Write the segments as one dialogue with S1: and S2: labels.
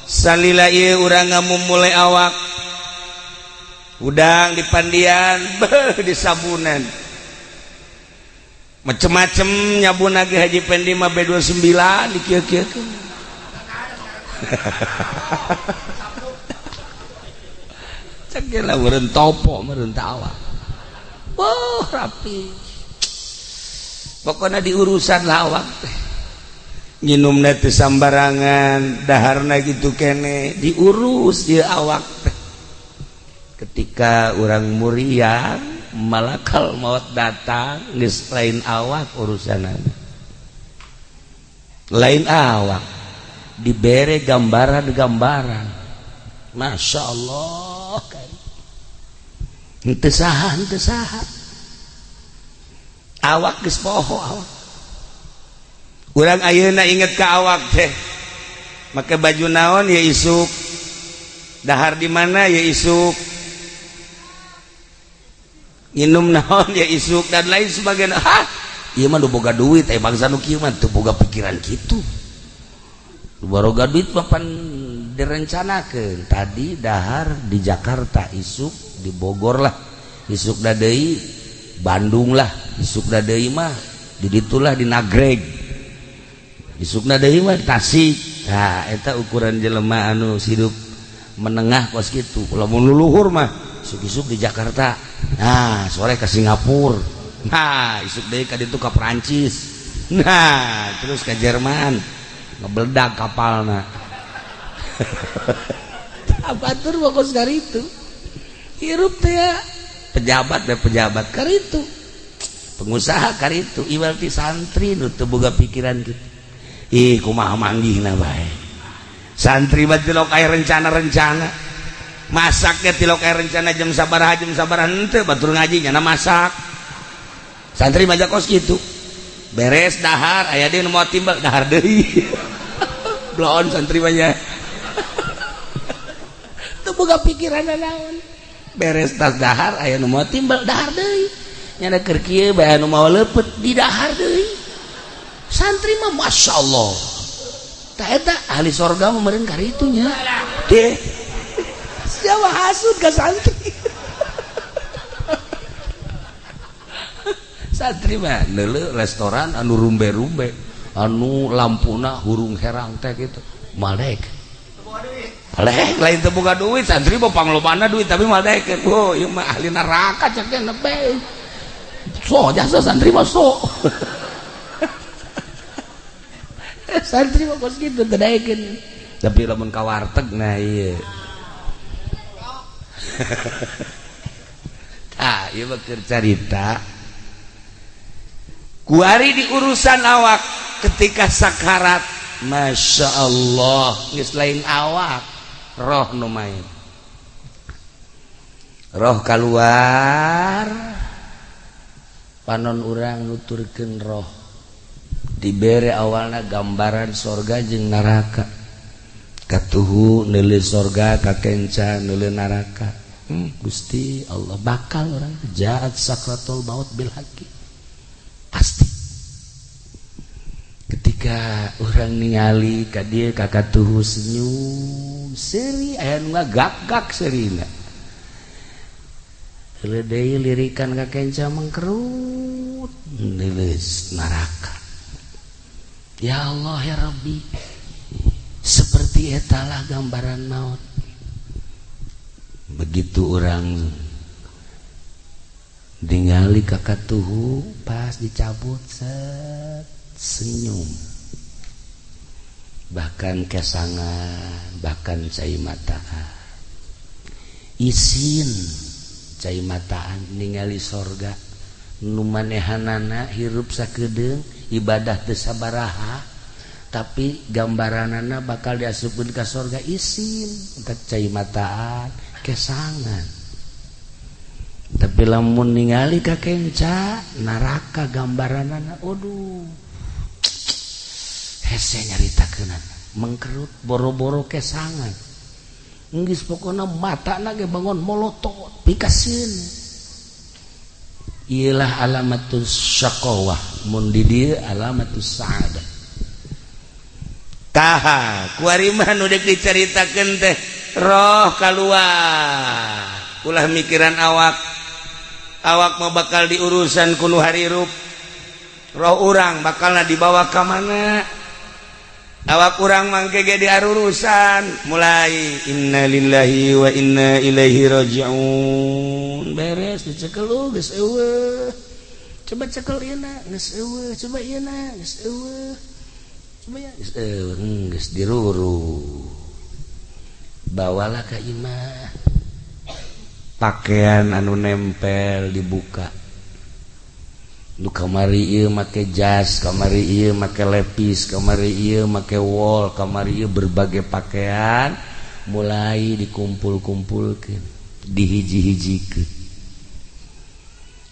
S1: salila ieu urang ngamumule awak udang di pandian di sabunan macem-macem nyabun lagi Haji Pendi mah B29 di kieu-kieu cek lah meureun topo meureun awak wah rapi pokoknya di urusan lawak teh nginumna teu sambarangan daharna gitu kene diurus ieu awak teh ketika orang muriang malakal maut datang geus lain awak urusanana lain awak dibere gambaran-gambaran Masya Allah kan henteu saha awak geus poho awak urang ayeuna inget ka awak teh make baju naon ya isuk dahar di mana ya isuk nginum naon ya isuk dan lain sebagainya ieu mah nu boga duit bangsa nu kieu mah teu boga pikiran kitu nu boga duit mah pan direncanakeun tadi dahar di Jakarta isuk di Bogor lah isuk da deui Bandung lah isuk da deui mah di ditulah di Nagreg isukna deui mah Tasik nah eta ukuran jelema anu hidup menengah kos kitu lamun luluhur mah isuk-isuk di Jakarta nah sore ke Singapura nah isuk deui ka ditu ka Perancis nah terus ke Jerman ngebeledak kapalna abatur pokos dari itu hirup teh ya pejabat karitu pengusaha karitu iwalti santri nu teu boga pikiran kitu ih kumaha manggihna bae santri mah tilok aya rencana-rencana masaknya tilok aya rencana jam sabaraha henteu batur ngaji nya masak santri mah kos kitu beres dahar aya deui nu moal timbal dahar deui bloon santri mah nya teu boga pikiran naon beres tas dahar aya nu moal timbal dahar deui nya keur kieu bae anu moal leupeut di dahar deui santri mah Masya Allah tak eta ahli sorga mah meureun karitu nya deh siapa hasud ka santri santri mah neuleuh restoran anu rumbe-rumbe anu lampuna hurung herang teh kitu malek malek lain teu boga duit santri mah panglobana duit tapi malek oh ieu mah ahli neraka cek teh nepe so jasa santri mah so santri mah kos kitu teu daekeun tapi lamun ka warteg nah ieu ieu mah keur carita kuari di urusan awak ketika sakarat Masya Allah geus lain awak roh nu main roh keluar panon urang nuturkeun roh dibere awalna gambaran sorga jeung neraka katuhu neuleuh sorga kakenca neuleuh neraka Gusti Allah bakal orang jaat sakratul maut bil haqi pasti ketika orang ningali ka dieu ka katuhu senyum seuri aya nu ngagak-gak seurina heuleuh deui lirikan kakenca mangkerut neuleuh neraka. Ya Allah ya Rabbi seperti etalah gambaran maut begitu orang ningali kakatuhu pas dicabut set senyum bahkan kesangan bahkan cai mataan isin cai mataan ningali sorga nu manehanana hirup sakedeung ibadah teu sabaraha tapi gambaranana bakal diasupkeun ka sorga isin entek cai mataan kesangan tapi lamun ningali ka kenca neraka gambaranana aduh hese nyaritakeunana mengkerut boro-boro kesangan geus pokona matana ge bangun molotot pikaseun ialah alamatus syaqawah mun di dieu alamatus sa'adah kaha kuari mah nu dek diceritakeun teh roh kaluar ulah mikiran awak mah bakal diurusan kuno harirup roh urang bakalna dibawa ka mana awak urang mangke ge diarurusan mulai innalillahi wa inna ilaihi rajiun beres dicekel geus eueuh coba cekel ieu na geus eueuh coba ieu na geus eueuh coba ya geus diruru bawalah ka imah pakaian anu nempel dibuka nu kamari ieu make jas kamari ieu make lepis kamari ieu make wol kamari ieu berbagai pakaian mulai dikumpul-kumpulkeun dihiji-hijikeun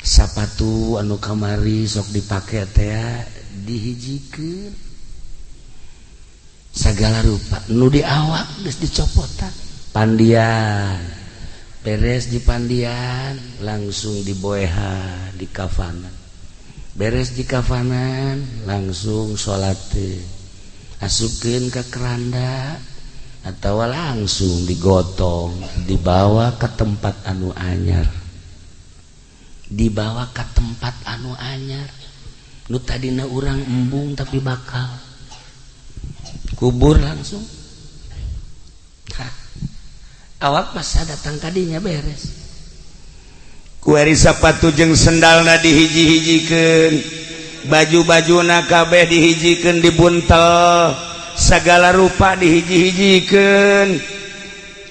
S1: sapatu anu kamari sok dipake teh dihijikeun sagala rupa nu di awak geus dicopotan pandian beres di pandian langsung diboeha di kafanan beres di kafanan langsung salat asupkeun ka keranda atawa langsung digotong dibawa ke tempat anu anyar nu tadina urang embung tapi bakal kubur langsung awak masa datang kadinya beres kuari sapatu jeung sendalna dihiji-hijikeun baju-bajuna kabeh dihijikeun dibuntel sagala rupa dihiji-hijikeun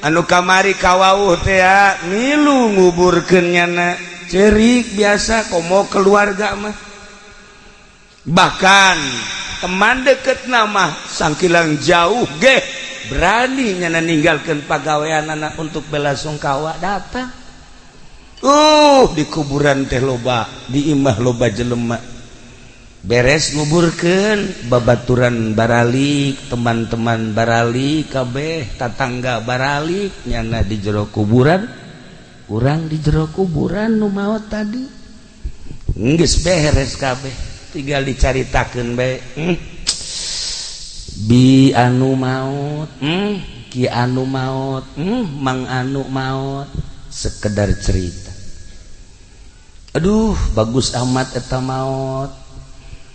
S1: anu kamari kawauh teh milu nguburkeun nyana ceurik biasa komo keluarga mah bahkan teman deket nama sangkilang jauh ge berani nyana ninggalkeun pagawean anak untuk bela sungkawa datang di kuburan teh loba di imah loba jelema beres nguburkeun babaturan baralik teman-teman baralik kabeh tatangga baralik nyana di jero kuburan urang di jero kuburan nu maot tadi geus beres kabeh tinggal dicaritakeun bae bi anu maut ki anu maut mang anu maut sekedar cerita aduh bagus amat eta maut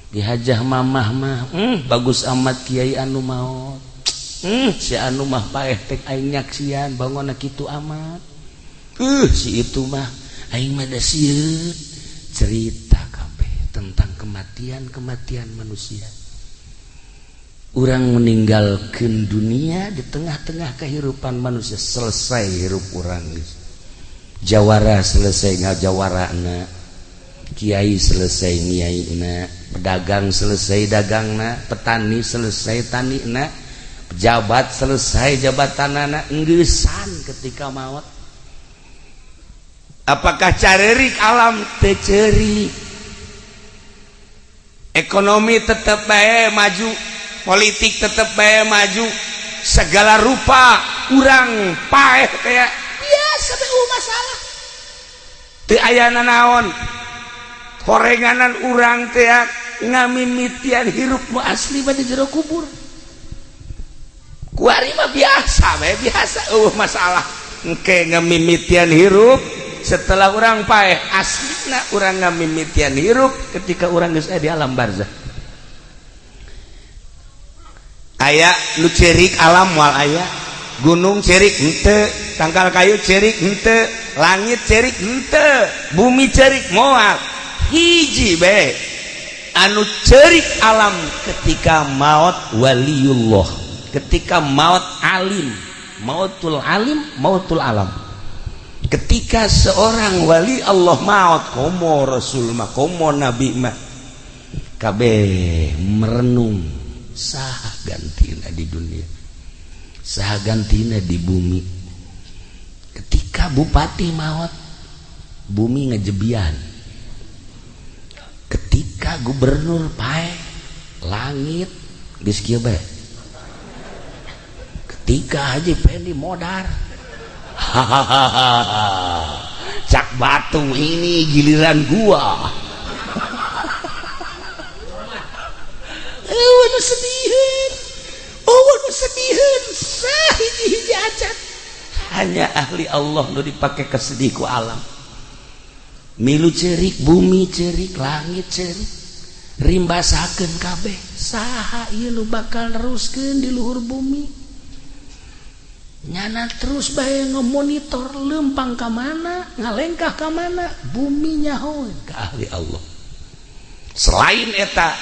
S1: di hajah mamah mah bagus amat kiai anu maut si anu mah paeh tek aing nyaksian bangona kitu amat si itu mah aing mah da sieun cerita tentang kematian manusia urang meninggalkan dunia di tengah-tengah kehidupan manusia selesai hirup urang jawara selesai ngajawarana kiai selesai ngiaina pedagang selesai dagangna petani selesai tanina pejabat selesai jabatanana enggesan ketika maut apakah carerik alam teu ceurik ekonomi tetap bae maju politik tetap bae maju segala rupa urang paeh kayak biasa bae masalah teu aya naon horenganan urang teh ngamimitian hirup nu asli di jero kubur kuari mah biasa bae biasa masalah engke ngamimitian hirup setelah orang paeh aslina orang ngamimitian hirup ketika orang geus di alam barzah aya nu cerik alam wal aya gunung cerik henteu tangkal kayu cerik henteu langit cerik henteu bumi cerik moal hiji bae anu cerik alam ketika maut waliullah ketika maut alim mautul alim mautul alam ketika seorang wali Allah maut komo rasul mah komo nabi mah kabeh merenung saha gantina di dunia saha gantina di bumi ketika bupati maut bumi ngejebian ketika gubernur paeh langit geus kieu bae ketika Haji Pendi modar hahaha cak batu ini giliran gua waduh sedihin sedihan sahiji-hiji acan hanya ahli Allah nu dipake kesedih ku alam milu cerik bumi cerik langit cerik rimbasakeun kabeh saha ieu nu bakal neruskeun di luhur bumi nyana terus bae ngemonitor lempang ka mana ngalengkah ka mana bumi nyahoeun ka ahli Allah selain eta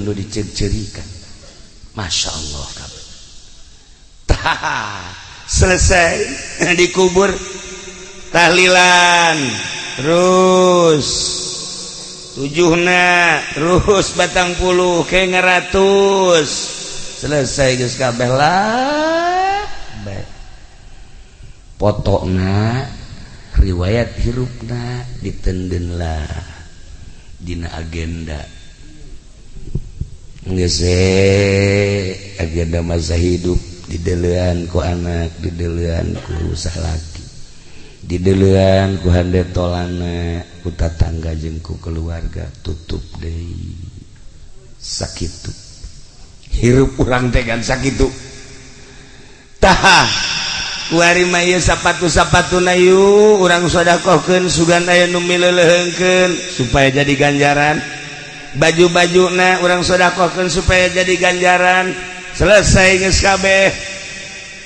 S1: nu dicerik-cerikan Masya Allah kabeh tah selesai dikubur tahlilan terus tujuhna terus batang puluh ke ngeratus selesai geus kabeh lah potona riwayat hirupna ditenden lah dina agenda geus agenda masa hidup didelean ku anak didelean ku salaki didelean ku handetolana ku tatangga jeung ku keluarga tutup deui sakitu hirup urang teh kan sakitu tah kuari mah ieu sapatu-sapatuna yu urang sedekahkeun sugan aya nu mileuleungkeun supaya jadi ganjaran baju-bajuna urang sedekahkeun supaya jadi ganjaran selesai geus kabeh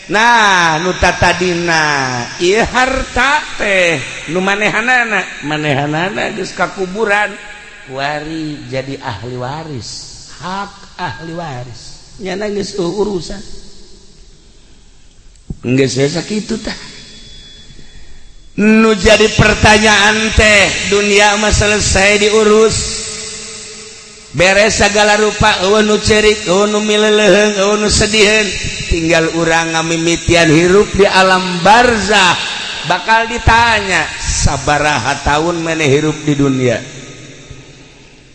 S1: nah nu tatadina ieu harta teh nu manehanana geus ka kuburan kuari jadi ahli waris hak ahli waris nyana geus urusan geus sakitu tah nu jadi pertanyaan teh dunia mah selesai diurus beres segala rupa eueuh nu cerik eueuh nu mileuleung eueuh nu sediheun tinggal urang ngamimitian hirup di alam barzah bakal ditanya sabaraha taun maneh hirup di dunia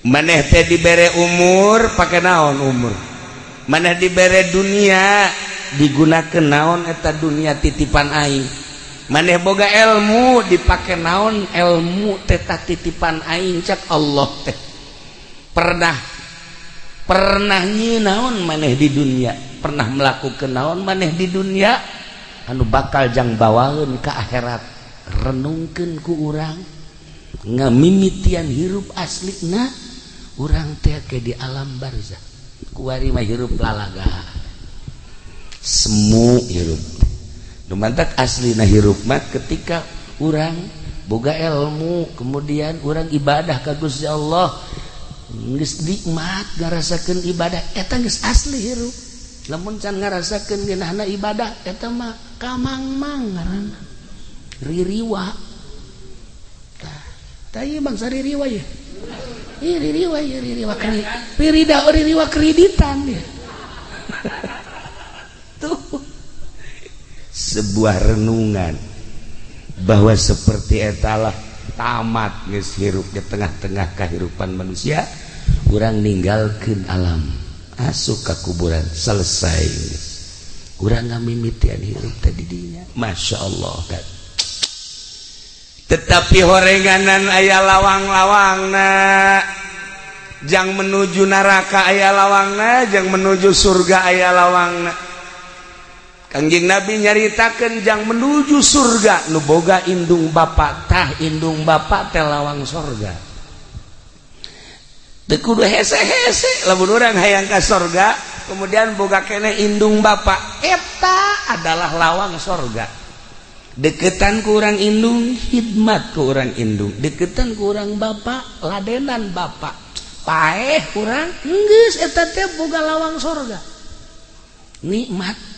S1: maneh teh dibere umur pake naon umur maneh dibere dunia digunakeun naon eta dunia titipan aing maneh boga ilmu dipake naon ilmu teh titipan aing cak Allah teh pernah nyinaon maneh di dunia pernah melakukan naon maneh di dunia anu bakal jang bawaeun ka akhirat renungkeun ku urang ngamimitian hirup aslina urang teh ke di alam barzah kuari mah hirup lalaga semu hirup nu mantak aslina hirup mah ketika urang boga ilmu kemudian urang ibadah ka Gusti Allah geus nikmat ngarasakeun ibadah eta geus asli hirup lamun can ngarasakeun geunahna ibadah eta mah kamangmang ngaranna ririwa tah ieu bangsa ririwa ye ririwa kreditan ya tuh sebuah renungan bahwa seperti etalah tamat geus hirup di tengah-tengah kehidupan manusia urang ninggalkeun alam asup ka kuburan selesai urang ngamimitian hirup tadi dinya Masya Allah kan tetapi horenganan aya lawang-lawangna jang menuju neraka aya lawangna jang menuju surga aya lawangna Kangjeng Nabi nyaritakeun jang menuju surga nu boga indung bapa tah indung bapa teh lawang surga teu kudu hese-hese lamun urang hayang ka surga kemudian boga keneh indung bapa eta adalah lawang surga deketan ku urang indung khidmat ku urang indung deketan ku urang bapa ladenan bapa paeh urang geus eta teh boga lawang surga nikmat